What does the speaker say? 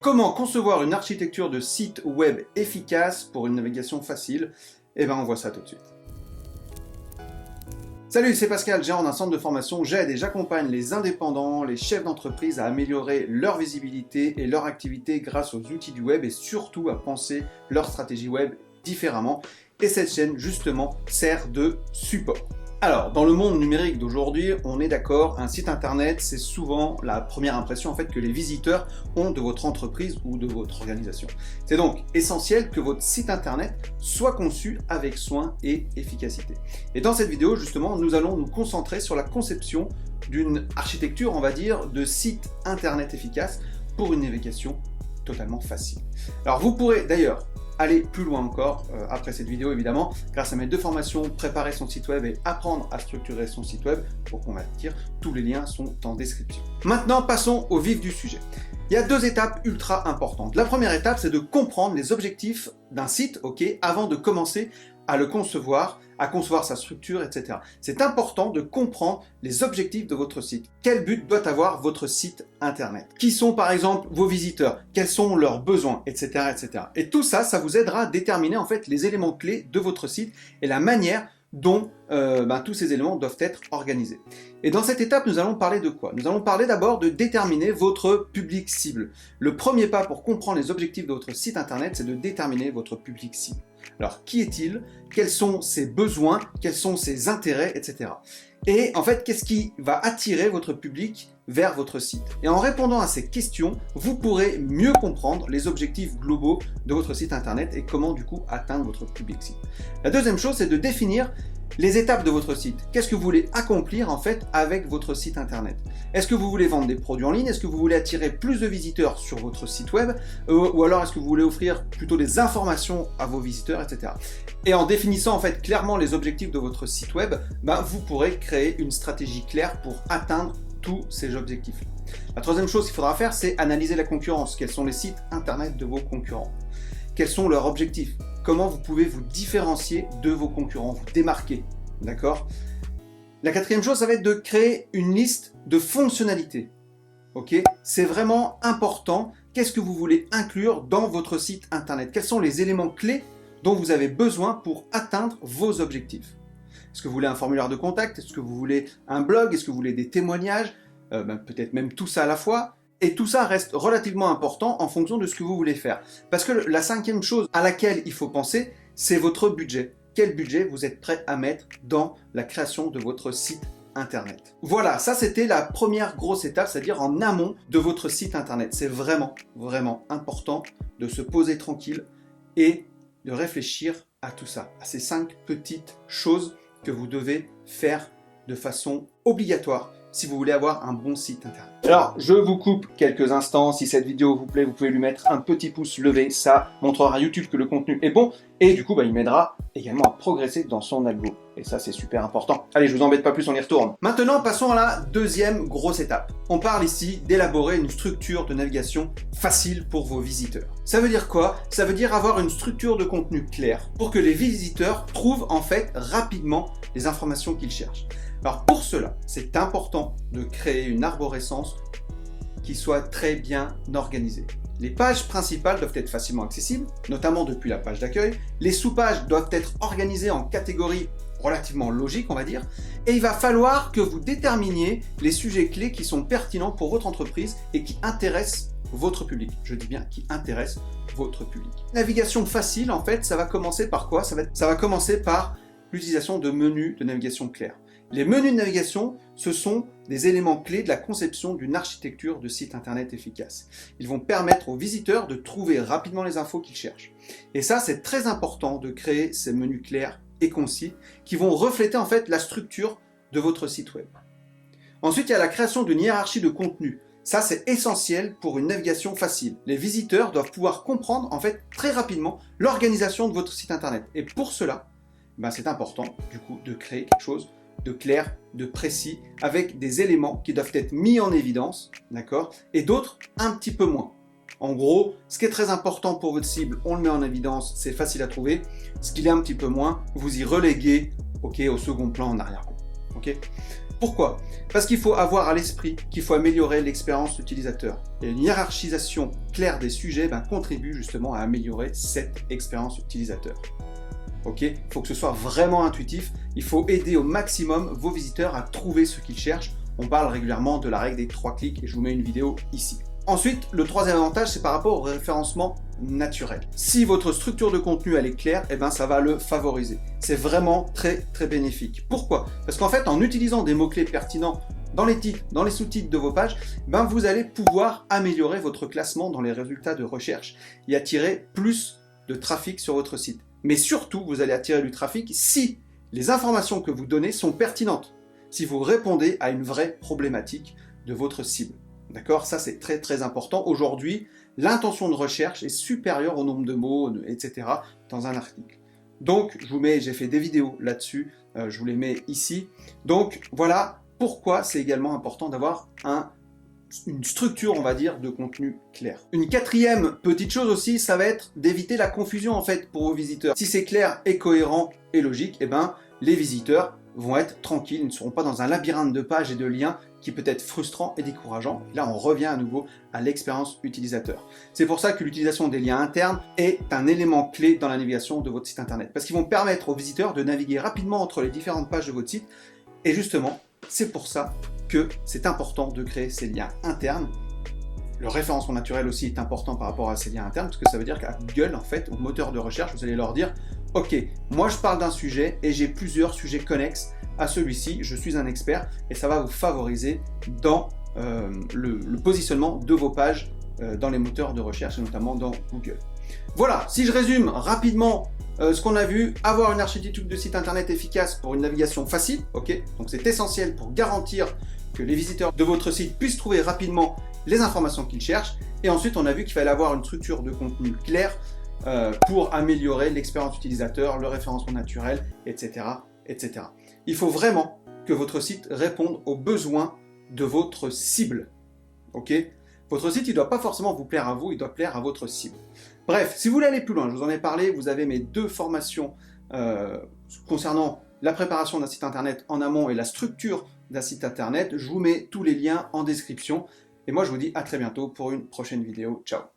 Comment concevoir une architecture de site web efficace pour une navigation facile? Eh bien, on voit ça tout de suite. Salut, c'est Pascal, gérant d'un centre de formation. J'aide et j'accompagne les indépendants, les chefs d'entreprise à améliorer leur visibilité et leur activité grâce aux outils du web et surtout à penser leur stratégie web différemment. Et cette chaîne, justement, sert de support. Alors, dans le monde numérique d'aujourd'hui, on est d'accord, un site internet, c'est souvent la première impression en fait que les visiteurs ont de votre entreprise ou de votre organisation. C'est donc essentiel que votre site internet soit conçu avec soin et efficacité. Et dans cette vidéo, justement, nous allons nous concentrer sur la conception d'une architecture, on va dire, de site internet efficace pour une navigation totalement facile. Alors, vous pourrez d'ailleurs aller plus loin encore après cette vidéo évidemment, grâce à mes deux formations, préparer son site web et apprendre à structurer son site web pour convertir. Tous les liens sont en description. Maintenant, passons au vif du sujet. Il y a deux étapes ultra importantes. La première étape, c'est de comprendre les objectifs d'un site, avant de commencer à le concevoir, à concevoir sa structure, etc. C'est important de comprendre les objectifs de votre site. Quel but doit avoir votre site internet? Qui sont par exemple vos visiteurs? Quels sont leurs besoins, etc., etc. Et tout ça, ça vous aidera à déterminer en fait les éléments clés de votre site et la manière dont tous ces éléments doivent être organisés. Et dans cette étape, nous allons parler de quoi? Nous allons parler d'abord de déterminer votre public cible. Le premier pas pour comprendre les objectifs de votre site internet, c'est de déterminer votre public cible. Alors, qui est-il? Quels sont ses besoins? Quels sont ses intérêts, etc. Et en fait, qu'est-ce qui va attirer votre public vers votre site? Et en répondant à ces questions, vous pourrez mieux comprendre les objectifs globaux de votre site internet et comment du coup atteindre votre public cible. La deuxième chose, c'est de définir les étapes de votre site. Qu'est-ce que vous voulez accomplir en fait avec votre site internet? Est-ce que vous voulez vendre des produits en ligne? Est-ce que vous voulez attirer plus de visiteurs sur votre site web? Ou alors est-ce que vous voulez offrir plutôt des informations à vos visiteurs, etc. Et en définissant en fait clairement les objectifs de votre site web, vous pourrez créer une stratégie claire pour atteindre tous ces objectifs. La troisième chose qu'il faudra faire, c'est analyser la concurrence. Quels sont les sites internet de vos concurrents? Quels sont leurs objectifs? Comment vous pouvez vous différencier de vos concurrents, vous démarquer, d'accord? La quatrième chose, ça va être de créer une liste de fonctionnalités, C'est vraiment important. Qu'est-ce que vous voulez inclure dans votre site internet? Quels sont les éléments clés dont vous avez besoin pour atteindre vos objectifs? Est-ce que vous voulez un formulaire de contact? Est-ce que vous voulez un blog? Est-ce que vous voulez des témoignages? Peut-être même tout ça à la fois. Et tout ça reste relativement important en fonction de ce que vous voulez faire. Parce que la cinquième chose à laquelle il faut penser, c'est votre budget. Quel budget vous êtes prêt à mettre dans la création de votre site internet? Voilà, ça c'était la première grosse étape, c'est-à-dire en amont de votre site internet. C'est vraiment, vraiment important de se poser tranquille et de réfléchir à tout ça, à ces 5 petites choses que vous devez faire de façon obligatoire si vous voulez avoir un bon site internet. Alors, je vous coupe quelques instants. Si cette vidéo vous plaît, vous pouvez lui mettre un petit pouce levé. Ça montrera à YouTube que le contenu est bon. Et du coup, il m'aidera également à progresser dans son algo. Et ça, c'est super important. Allez, je vous embête pas plus, on y retourne. Maintenant, passons à la deuxième grosse étape. On parle ici d'élaborer une structure de navigation facile pour vos visiteurs. Ça veut dire quoi? Ça veut dire avoir une structure de contenu claire pour que les visiteurs trouvent en fait rapidement les informations qu'ils cherchent. Alors pour cela, c'est important de créer une arborescence qui soit très bien organisée. Les pages principales doivent être facilement accessibles, notamment depuis la page d'accueil. Les sous-pages doivent être organisées en catégories relativement logiques, on va dire. Et il va falloir que vous déterminiez les sujets clés qui sont pertinents pour votre entreprise et qui intéressent votre public. Je dis bien qui intéressent votre public. Navigation facile, en fait, ça va commencer par quoi? Ça va commencer par l'utilisation de menus de navigation clairs. Les menus de navigation, ce sont des éléments clés de la conception d'une architecture de site internet efficace. Ils vont permettre aux visiteurs de trouver rapidement les infos qu'ils cherchent. Et ça, c'est très important de créer ces menus clairs et concis qui vont refléter en fait la structure de votre site web. Ensuite, il y a la création d'une hiérarchie de contenu. Ça, c'est essentiel pour une navigation facile. Les visiteurs doivent pouvoir comprendre en fait très rapidement l'organisation de votre site internet. Et pour cela, c'est important du coup de créer quelque chose de clair, de précis, avec des éléments qui doivent être mis en évidence, d'accord, et d'autres un petit peu moins. En gros, ce qui est très important pour votre cible, on le met en évidence, c'est facile à trouver. Ce qu'il est un petit peu moins, vous y reléguez, au second plan, en arrière-plan. Pourquoi? Parce qu'il faut avoir à l'esprit qu'il faut améliorer l'expérience utilisateur. Et une hiérarchisation claire des sujets contribue justement à améliorer cette expérience utilisateur. Ok, il faut que ce soit vraiment intuitif, il faut aider au maximum vos visiteurs à trouver ce qu'ils cherchent. On parle régulièrement de la règle des 3 clics et je vous mets une vidéo ici. Ensuite, le troisième avantage, c'est par rapport au référencement naturel. Si votre structure de contenu elle est claire, ça va le favoriser. C'est vraiment très bénéfique. Pourquoi? Parce qu'en fait, en utilisant des mots-clés pertinents dans les titres, dans les sous-titres de vos pages, vous allez pouvoir améliorer votre classement dans les résultats de recherche et attirer plus de trafic sur votre site. Mais surtout, vous allez attirer du trafic si les informations que vous donnez sont pertinentes, si vous répondez à une vraie problématique de votre cible. D'accord? Ça, c'est très important. Aujourd'hui, l'intention de recherche est supérieure au nombre de mots, etc. dans un article. Donc, j'ai fait des vidéos là-dessus, je vous les mets ici. Donc, voilà pourquoi c'est également important d'avoir une structure, on va dire, de contenu clair. Une quatrième petite chose aussi, ça va être d'éviter la confusion en fait pour vos visiteurs. Si c'est clair et cohérent et logique, les visiteurs vont être tranquilles, ils ne seront pas dans un labyrinthe de pages et de liens qui peut être frustrant et décourageant. Et là, on revient à nouveau à l'expérience utilisateur. C'est pour ça que l'utilisation des liens internes est un élément clé dans la navigation de votre site internet, parce qu'ils vont permettre aux visiteurs de naviguer rapidement entre les différentes pages de votre site. Et justement, c'est pour ça que c'est important de créer ces liens internes. Le référencement naturel aussi est important par rapport à ces liens internes, parce que ça veut dire qu'à Google, en fait, au moteur de recherche, vous allez leur dire « Ok, moi je parle d'un sujet et j'ai plusieurs sujets connexes à celui-ci, je suis un expert » et ça va vous favoriser dans le positionnement de vos pages dans les moteurs de recherche et notamment dans Google. Voilà, si je résume rapidement ce qu'on a vu, avoir une architecture de site internet efficace pour une navigation facile, ok, donc c'est essentiel pour garantir que les visiteurs de votre site puissent trouver rapidement les informations qu'ils cherchent. Et ensuite, on a vu qu'il fallait avoir une structure de contenu claire pour améliorer l'expérience utilisateur, le référencement naturel, etc., etc. Il faut vraiment que votre site réponde aux besoins de votre cible. Ok? Votre site, il ne doit pas forcément vous plaire à vous, il doit plaire à votre cible. Bref, si vous voulez aller plus loin, je vous en ai parlé, vous avez mes 2 formations concernant la préparation d'un site internet en amont et la structure d'un site internet. Je vous mets tous les liens en description. Et moi, je vous dis à très bientôt pour une prochaine vidéo. Ciao!